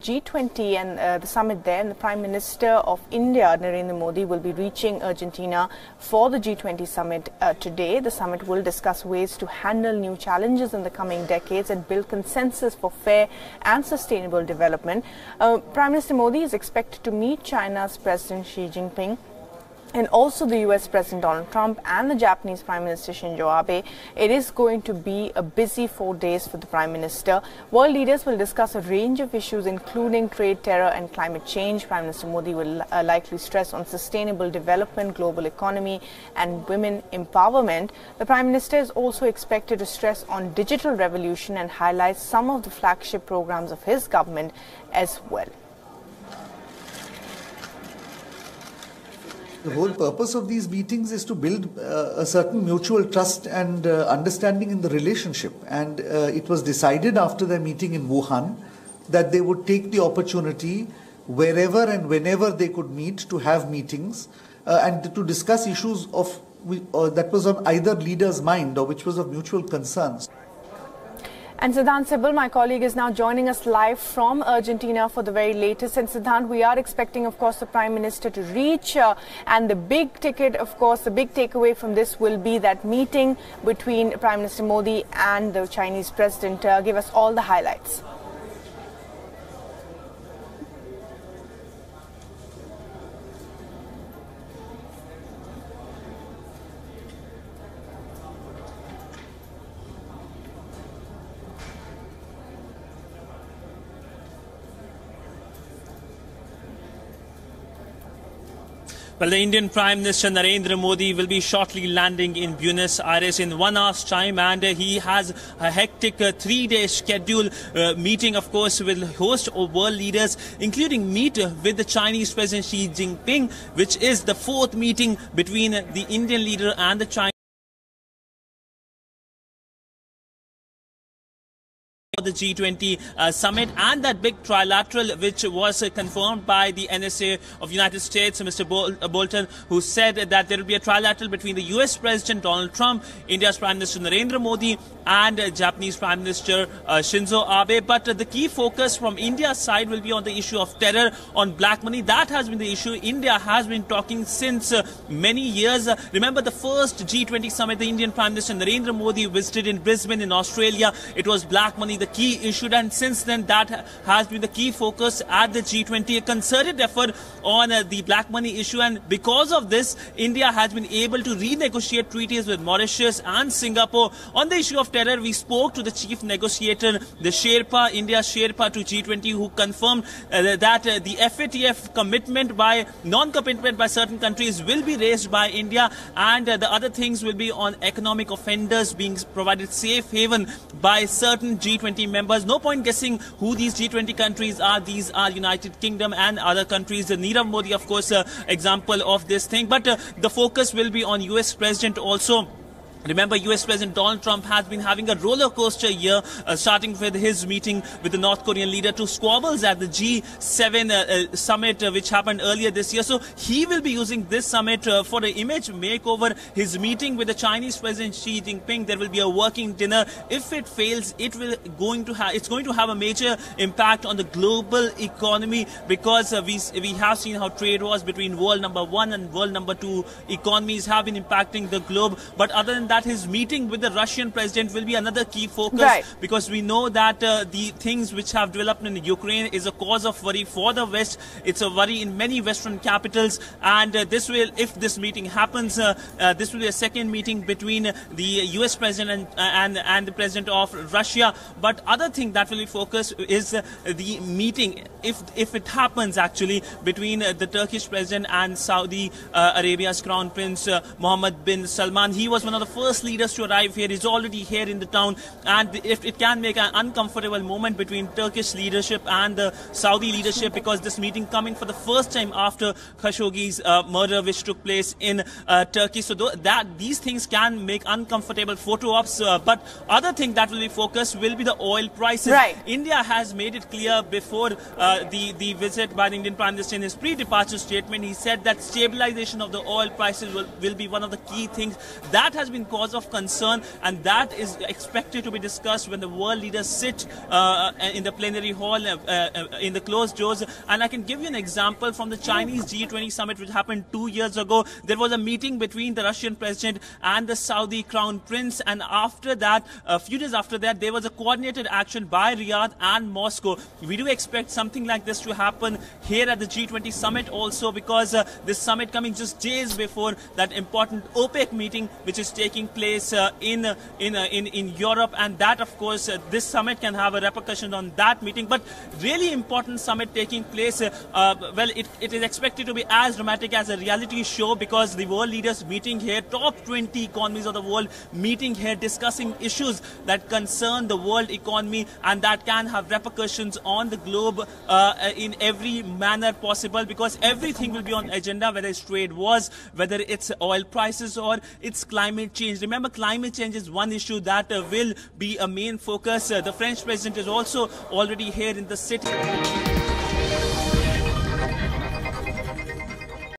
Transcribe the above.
G20 and the summit there, and the Prime Minister of India, Narendra Modi, will be reaching Argentina for the G20 Summit today. The summit will discuss ways to handle new challenges in the coming decades and build consensus for fair and sustainable development. Prime Minister Modi is expected to meet China's President Xi Jinping and also the US President Donald Trump and the Japanese Prime Minister Shinzo Abe. It is going to be a busy 4 days for the Prime Minister. World leaders will discuss a range of issues including trade, terror and climate change. Prime Minister Modi will likely stress on sustainable development, global economy and women empowerment. The Prime Minister is also expected to stress on digital revolution and highlight some of the flagship programs of his government as well. The whole purpose of these meetings is to build a certain mutual trust and understanding in the relationship. And it was decided after their meeting in Wuhan that they would take the opportunity wherever and whenever they could meet to have meetings and to discuss issues of that was on either leader's mind or which was of mutual concerns. And Siddhant Sibal, my colleague, is now joining us live from Argentina for the very latest. And Siddhant, we are expecting, of course, the Prime Minister to reach. And the big ticket, of course, the big takeaway from this will be that meeting between Prime Minister Modi and the Chinese President. Give us all the highlights. Well, the Indian Prime Minister Narendra Modi will be shortly landing in Buenos Aires in 1 hour's time, and he has a hectic 3-day schedule. Meeting, of course, will host world leaders, including meet with the Chinese President Xi Jinping, which is the 4th meeting between the Indian leader and the Chinese. The G20 summit and that big trilateral which was confirmed by the NSA of United States, Mr. Bolton, who said that there will be a trilateral between the US President Donald Trump, India's Prime Minister Narendra Modi and Japanese Prime Minister Shinzo Abe. But the key focus from India's side will be on the issue of terror, on black money. That has been the issue India has been talking since many years. Remember the first G20 summit the Indian Prime Minister Narendra Modi visited in Brisbane in Australia. It was black money, the key issue, and since then that has been the key focus at the G20, a concerted effort on the black money issue. And because of this, India has been able to renegotiate treaties with Mauritius and Singapore. On the issue of terror, we spoke to the chief negotiator, the Sherpa, India's Sherpa to G20, who confirmed that the FATF commitment by non-commitment by certain countries will be raised by India, and the other things will be on economic offenders being provided safe haven by certain G20 members. No point guessing who these G20 countries are. These are United Kingdom and other countries. Nirav Modi, of course, example of this thing. But the focus will be on US President also. Remember, US President Donald Trump has been having a roller coaster year, starting with his meeting with the North Korean leader to squabbles at the G7 summit, which happened earlier this year. So he will be using this summit for an image makeover. His meeting with the Chinese President Xi Jinping, there will be a working dinner. If it fails, it's going to have a major impact on the global economy, because we have seen how trade wars between world number 1 and world number 2 economies have been impacting the globe. But other than that, his meeting with the Russian president will be another key focus, right? Because we know that the things which have developed in Ukraine is a cause of worry for the West. It's a worry in many Western capitals, and this will, if this meeting happens, this will be a second meeting between the US president and the president of Russia. But other thing that will be focused is the meeting, if it happens actually, between the Turkish president and Saudi Arabia's Crown Prince Mohammed bin Salman. He was one of the first leaders to arrive here. He's already here in the town, and if it can make an uncomfortable moment between Turkish leadership and the Saudi leadership, because this meeting coming for the first time after Khashoggi's murder, which took place in Turkey. So these things can make uncomfortable photo ops. But other thing that will be focused will be the oil prices. Right. India has made it clear before the visit by the Indian Prime Minister in his pre-departure statement. He said that stabilization of the oil prices will be one of the key things that has been cause of concern, and that is expected to be discussed when the world leaders sit in the plenary hall in the closed doors. And I can give you an example from the Chinese G20 summit, which happened 2 years ago. There was a meeting between the Russian president and the Saudi crown prince, and after that, a few days after that, there was a coordinated action by Riyadh and Moscow. We do expect something like this to happen here at the G20 summit also, because this summit coming just days before that important OPEC meeting which is taking place in Europe, and that of course this summit can have a repercussion on that meeting. But really important summit taking place, well, it is expected to be as dramatic as a reality show, because the world leaders meeting here, top 20 economies of the world meeting here, discussing issues that concern the world economy and that can have repercussions on the globe in every manner possible, because everything will be on agenda, whether it's trade wars, whether it's oil prices, or it's climate change. Remember, climate change is one issue that will be a main focus. The French president is also already here in the city.